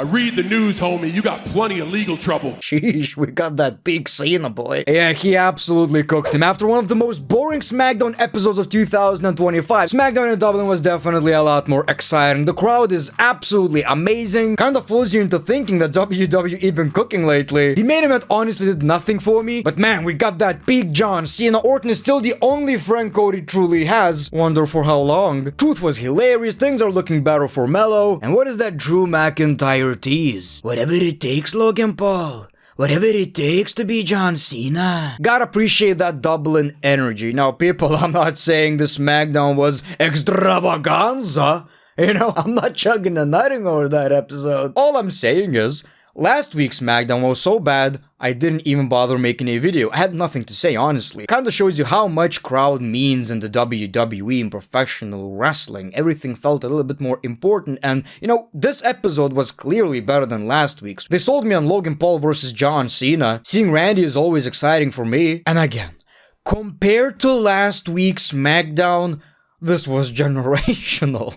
I read the news, homie. You got plenty of legal trouble. Sheesh, we got that big Cena, boy. Yeah, he absolutely cooked him. After one of the most boring SmackDown episodes of 2025, SmackDown in Dublin was definitely a lot more exciting. The crowd is absolutely amazing. Kinda fools you into thinking that WWE been cooking lately. The main event honestly did nothing for me, but man, we got that big John Cena. Orton is still the only friend Cody truly has. Wonder for how long. Truth was hilarious, things are looking better for Mello. And what is that Drew McIntyre tease? Whatever it takes, Logan Paul. Whatever it takes to be John Cena. Gotta appreciate that Dublin energy. Now, people, I'm not saying the SmackDown was extravaganza. You know, I'm not chugging and nutting over that episode. All I'm saying is, last week's SmackDown was so bad, I didn't even bother making a video. I had nothing to say, honestly. Kinda shows you how much crowd means in the WWE and professional wrestling. Everything felt a little bit more important, and, you know, this episode was clearly better than last week's. They sold me on Logan Paul versus John Cena. Seeing Randy is always exciting for me. And again, compared to last week's SmackDown, this was generational.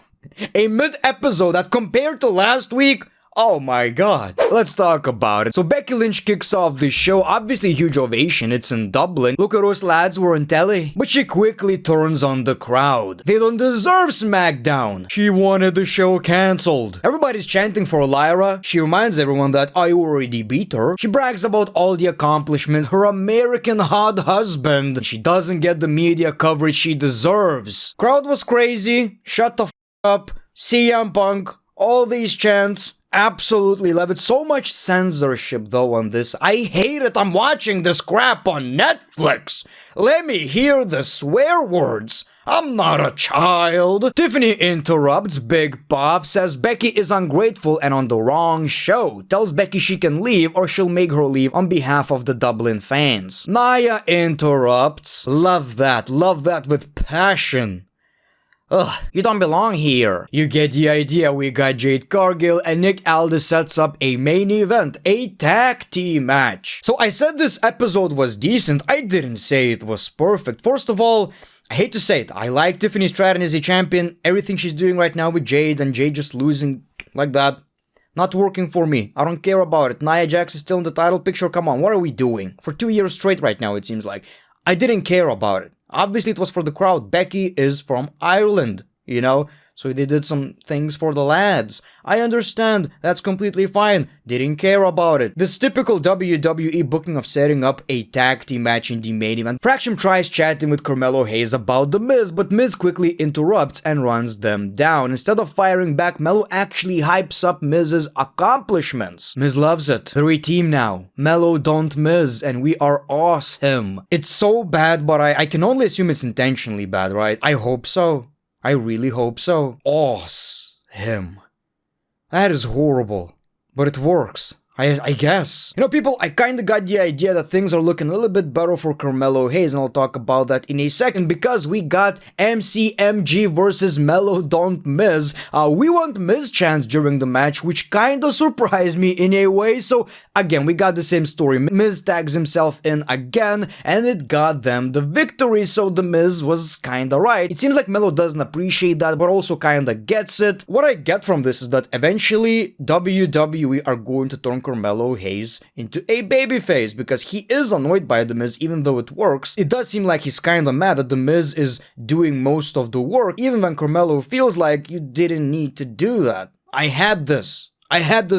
A mid-episode that compared to last week, oh my god. Let's talk about it. So Becky Lynch kicks off the show. Obviously a huge ovation. It's in Dublin. Look at those lads were on telly. But she quickly turns on the crowd. They don't deserve SmackDown. She wanted the show cancelled. Everybody's chanting for Lyra. She reminds everyone that I already beat her. She brags about all the accomplishments. Her American hot husband. She doesn't get the media coverage she deserves. Crowd was crazy. Shut the f up. CM Punk. All these chants. Absolutely love it. So much censorship though on this. I hate it. I'm watching this crap on Netflix. Let me hear the swear words. I'm not a child. Tiffany interrupts Big Pop, says Becky is ungrateful and on the wrong show. Tells Becky she can leave or she'll make her leave on behalf of the Dublin fans. Nia interrupts. Love that with passion. Ugh, you don't belong here. You get the idea. We got Jade Cargill and Nick Aldis sets up a main event, a tag team match. So I said this episode was decent. I didn't say it was perfect. First of all, I hate to say it, I like Tiffany Stratton as a champion. Everything she's doing right now with Jade and Jade just losing like that, not working for me. I don't care about it. Nia Jax is still in the title picture. Come on, what are we doing? For 2 years straight right now, it seems like. I didn't care about it. Obviously, it was for the crowd. Becky is from Ireland, you know? So they did some things for the lads. I understand, that's completely fine. Didn't care about it. This typical WWE booking of setting up a tag team match in the main event. Fraction tries chatting with Carmelo Hayes about The Miz, but Miz quickly interrupts and runs them down. Instead of firing back, Melo actually hypes up Miz's accomplishments. Miz loves it. They're a team now. Melo don't Miz, and we are awesome. It's so bad, but I can only assume it's intentionally bad, right? I hope so. I really hope so. Him. That is horrible. But it works. I guess. You know, people, I kinda got the idea that things are looking a little bit better for Carmelo Hayes, and I'll talk about that in a second, because we got MCMG versus Melo Don't Miz. We want Miz chants during the match, which kinda surprised me in a way, so again, we got the same story. Miz tags himself in again, and it got them the victory, so the Miz was kinda right. It seems like Melo doesn't appreciate that, but also kinda gets it. What I get from this is that eventually, WWE are going to turn Carmelo Hayes into a babyface because he is annoyed by The Miz even though it works. It does seem like he's kinda mad that The Miz is doing most of the work even when Carmelo feels like you didn't need to do that. I had this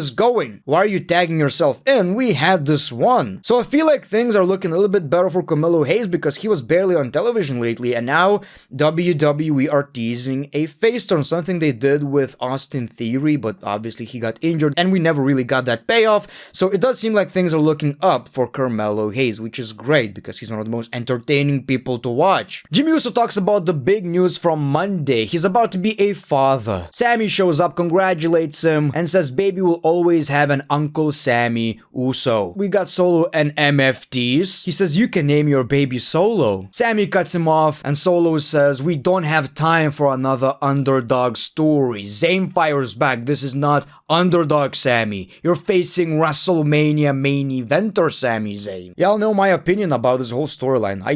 going. Why are you tagging yourself in? We had this one. So I feel like things are looking a little bit better for Carmelo Hayes because he was barely on television lately, and now WWE are teasing a face turn, something they did with Austin Theory, but obviously he got injured and we never really got that payoff. So it does seem like things are looking up for Carmelo Hayes, which is great because he's one of the most entertaining people to watch. Jimmy Uso talks about the big news from Monday. He's about to be a father. Sammy shows up, congratulates him, and says baby will always have an Uncle Sammy Uso. We got Solo and MFTs. He says you can name your baby Solo. Sammy cuts him off and Solo says we don't have time for another underdog story. Zayn fires back. This is not underdog Sammy. You're facing WrestleMania main eventer Sami Zayn. Y'all know my opinion about this whole storyline. I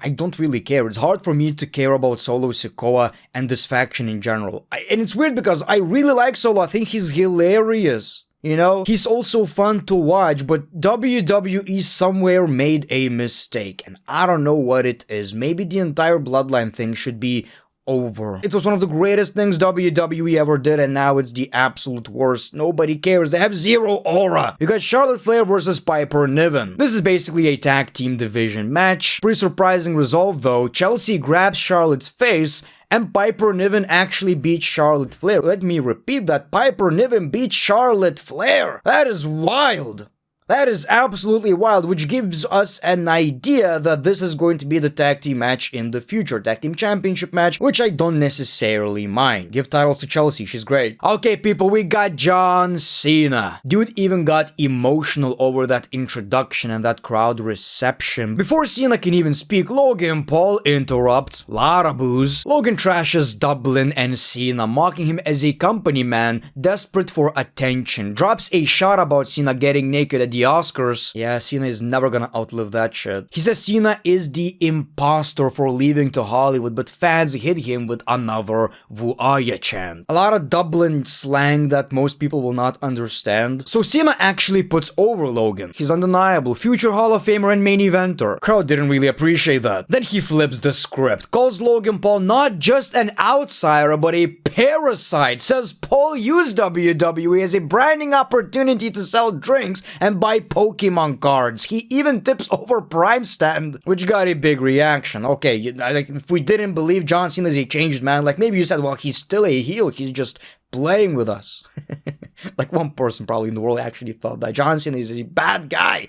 don't really care. It's hard for me to care about Solo Sikoa and this faction in general. And it's weird because I really like Solo. I think he's hilarious. You know, he's also fun to watch, but WWE somewhere made a mistake, and I don't know what it is. Maybe the entire Bloodline thing should be over. It was one of the greatest things WWE ever did, and now it's the absolute worst. Nobody cares. They have zero aura. You got Charlotte Flair versus Piper Niven. This is basically a tag team division match. Pretty surprising result though. Chelsea grabs Charlotte's face, and Piper Niven actually beat Charlotte Flair. Let me repeat that. Piper Niven beat Charlotte Flair. That is wild. That is absolutely wild, which gives us an idea that this is going to be the tag team match in the future. Tag team championship match, which I don't necessarily mind. Give titles to Chelsea, she's great. Okay, people, we got John Cena. Dude even got emotional over that introduction and that crowd reception. Before Cena can even speak, Logan Paul interrupts. Lot of booze. Logan trashes Dublin and Cena, mocking him as a company man, desperate for attention. Drops a shot about Cena getting naked at the Oscars. Yeah, Cena is never gonna outlive that shit. He says Cena is the imposter for leaving to Hollywood, but fans hit him with another Vuaya chant. A lot of Dublin slang that most people will not understand. So Cena actually puts over Logan. He's undeniable, future Hall of Famer and main eventer. Crowd didn't really appreciate that. Then he flips the script, calls Logan Paul not just an outsider, but a parasite. Says Paul used WWE as a branding opportunity to sell drinks and buy Pokemon cards. He even tips over Prime Stand, which got a big reaction. Okay, like, if we didn't believe John Cena is a changed man, like maybe you said, well, he's still a heel, he's just playing with us. Like one person probably in the world actually thought that John Cena is a bad guy.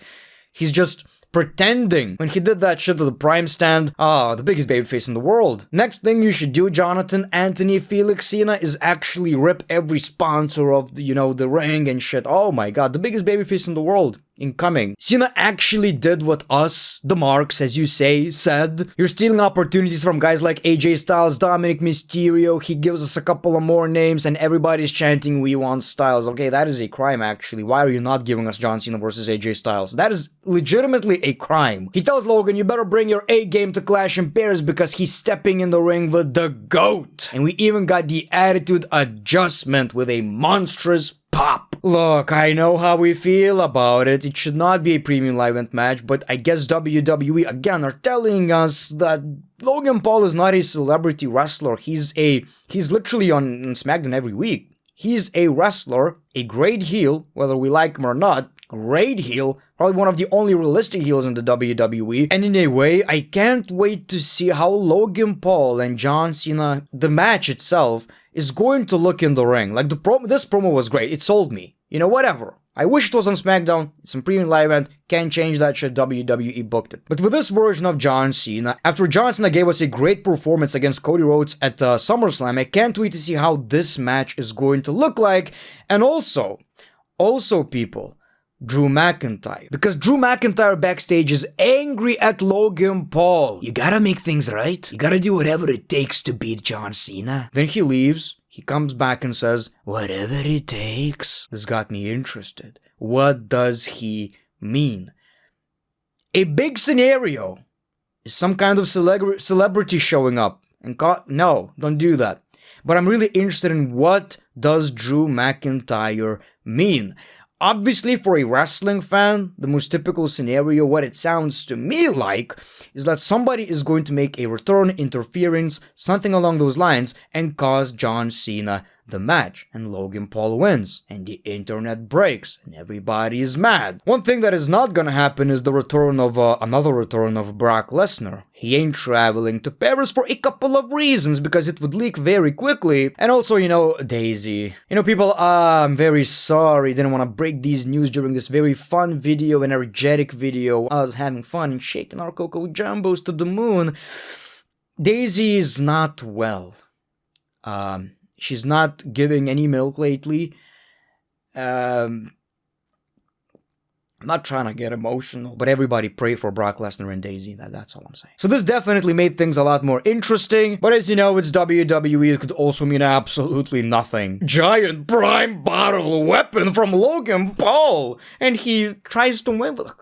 He's just pretending. When he did that shit to the Prime Stand, the biggest babyface in the world. Next thing you should do, Jonathan Anthony Felix Cena, is actually rip every sponsor of the, the ring and shit. Oh my god, the biggest babyface in the world. Incoming. Cena actually did what us, the marks, as you say, said. You're stealing opportunities from guys like AJ Styles, Dominic Mysterio. He gives us a couple of more names and everybody's chanting, we want Styles. Okay, that is a crime actually. Why are you not giving us John Cena versus AJ Styles? That is legitimately a crime. He tells Logan, you better bring your A game to Clash in Paris because he's stepping in the ring with the GOAT. And we even got the attitude adjustment with a monstrous pop. Look, I know how we feel about it. It should not be a premium live event match, but I guess WWE again are telling us that Logan Paul is not a celebrity wrestler. He's literally on SmackDown every week. He's a wrestler, a great heel, whether we like him or not. Great heel, probably one of the only realistic heels in the WWE. And in a way, I can't wait to see how Logan Paul and John Cena, the match itself, is going to look in the ring. Like, this promo was great. It sold me. Whatever. I wish it was on SmackDown. It's a premium live event. Can't change that shit. WWE booked it. But with this version of John Cena, after John Cena gave us a great performance against Cody Rhodes at SummerSlam, I can't wait to see how this match is going to look like. And also people, Drew McIntyre. Because Drew McIntyre backstage is angry at Logan Paul. You gotta make things right. You gotta do whatever it takes to beat John Cena. Then he leaves. He comes back and says, whatever it takes. This got me interested. What does he mean? A big scenario is some kind of celebrity showing up. And no, don't do that. But I'm really interested in what does Drew McIntyre mean? Obviously, for a wrestling fan, the most typical scenario, what it sounds to me like, is that somebody is going to make a return, interference, something along those lines, and cause John Cena the match, and Logan Paul wins, and the internet breaks, and everybody is mad. One thing that is not gonna happen is the return of, another return of Brock Lesnar. He ain't traveling to Paris for a couple of reasons, because it would leak very quickly, and also, Daisy. People, I'm very sorry, didn't want to break these news during this very fun video, and energetic video. I was having fun and shaking our Cocoa Jumbos to the moon. Daisy is not well. She's not giving any milk lately. I'm not trying to get emotional, but everybody pray for Brock Lesnar and Daisy. That's all I'm saying. So this definitely made things a lot more interesting, but as you know, it's WWE. It could also mean absolutely nothing. Giant prime bottle weapon from Logan Paul, and he tries to win with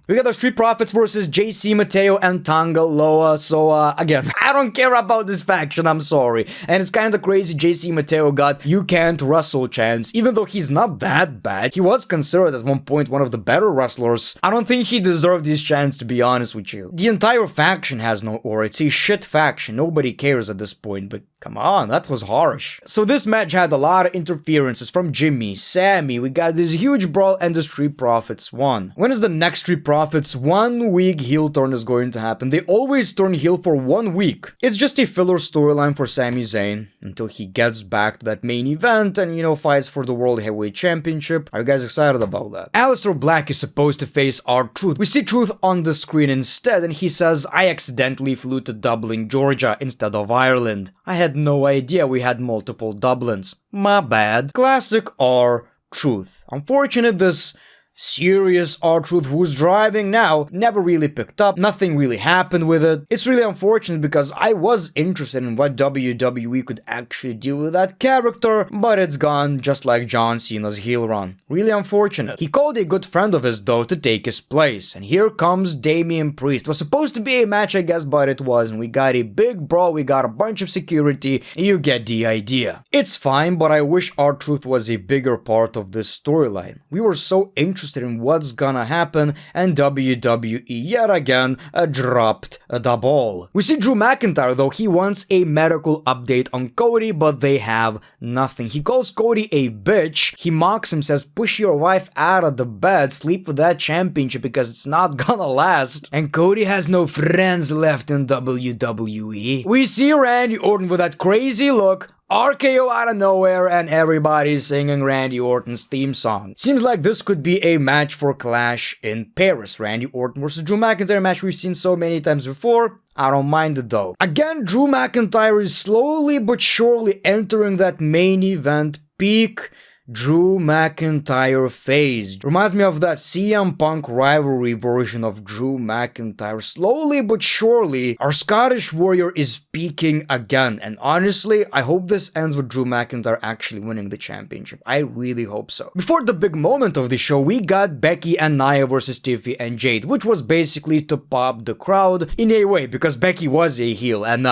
We got the Street Profits versus JC Mateo and Tanga Loa. So, again, I don't care about this faction, I'm sorry. And it's kind of crazy JC Mateo got "you can't wrestle" chance, even though he's not that bad. He was considered at one point one of the better wrestlers. I don't think he deserved this chance, to be honest with you. The entire faction has no aura. It's a shit faction. Nobody cares at this point, but come on, that was harsh. So this match had a lot of interferences from Jimmy, Sammy. We got this huge brawl and the Street Profits won. When is the next Street Profits 1 week heel turn is going to happen? They always turn heel for 1 week. It's just a filler storyline for Sami Zayn until he gets back to that main event and, you know, fights for the World Heavyweight Championship. Are you guys excited about that? Aleister Black is supposed to face R-Truth. We see Truth on the screen instead, and he says, "I accidentally flew to Dublin, Georgia instead of Ireland. I had no idea we had multiple Dublins. My bad." Classic R-Truth. Unfortunate this serious R-Truth, who's driving now, never really picked up. Nothing really happened with it. It's really unfortunate because I was interested in what WWE could actually do with that character, but it's gone just like John Cena's heel run. Really unfortunate. He called a good friend of his though to take his place, and here comes Damian Priest. It was supposed to be a match, I guess, but it wasn't. We got a big brawl, we got a bunch of security, you get the idea. It's fine, but I wish R-Truth was a bigger part of this storyline. We were so interested in what's gonna happen, and WWE yet again dropped the ball. We see Drew McIntyre though. He wants a medical update on Cody, but they have nothing. He calls Cody a bitch. He mocks him, says, "Push your wife out of the bed, sleep with that championship because it's not gonna last." And Cody has no friends left in WWE. We see Randy Orton with that crazy look, RKO out of nowhere, and everybody's singing Randy Orton's theme song. Seems like this could be a match for Clash in Paris. Randy Orton versus Drew McIntyre match we've seen so many times before. I don't mind it though. Again, Drew McIntyre is slowly but surely entering that main event peak Drew McIntyre phase. Reminds me of that CM Punk rivalry version of Drew McIntyre. Slowly but surely, our Scottish Warrior is peaking again. And honestly, I hope this ends with Drew McIntyre actually winning the championship. I really hope so. Before the big moment of the show, we got Becky and Nia versus Tiffy and Jade, which was basically to pop the crowd in a way, because Becky was a heel, and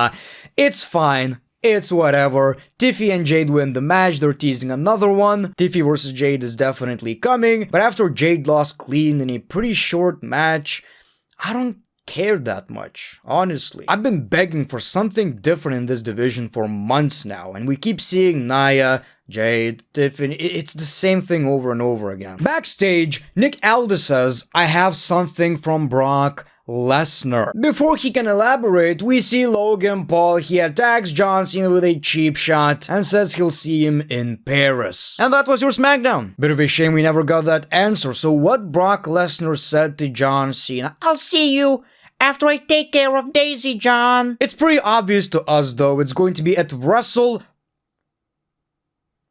it's fine. It's whatever. Tiffy and Jade win the match. They're teasing another one. Tiffy versus Jade is definitely coming. But after Jade lost clean in a pretty short match, I don't care that much, honestly. I've been begging for something different in this division for months now, and we keep seeing Nia, Jade, Tiffany. It's the same thing over and over again. Backstage, Nick Aldis says, "I have something from Brock Lesnar." Before he can elaborate, we see Logan Paul. He attacks John Cena with a cheap shot and says he'll see him in Paris. And that was your SmackDown. Bit of a shame we never got that answer. So what Brock Lesnar said to John Cena? "I'll see you after I take care of Daisy, John." It's pretty obvious to us though. It's going to be at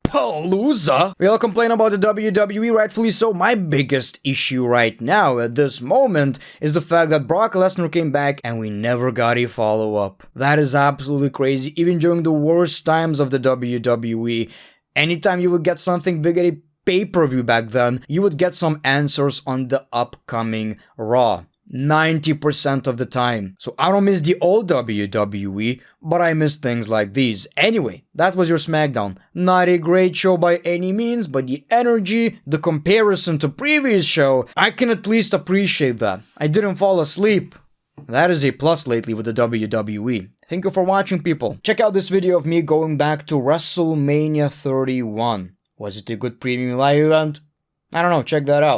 Palooza. We all complain about the WWE, rightfully so. My biggest issue right now at this moment is the fact that Brock Lesnar came back and we never got a follow-up. That is absolutely crazy. Even during the worst times of the WWE, anytime you would get something big at a pay-per-view back then, you would get some answers on the upcoming Raw. 90% of the time. So I don't miss the old WWE, but I miss things like these. Anyway, that was your SmackDown. Not a great show by any means, but the energy, the comparison to previous show, I can at least appreciate that. I didn't fall asleep. That is a plus lately with the WWE. Thank you for watching, people. Check out this video of me going back to WrestleMania 31. Was it a good premium live event? I don't know, check that out.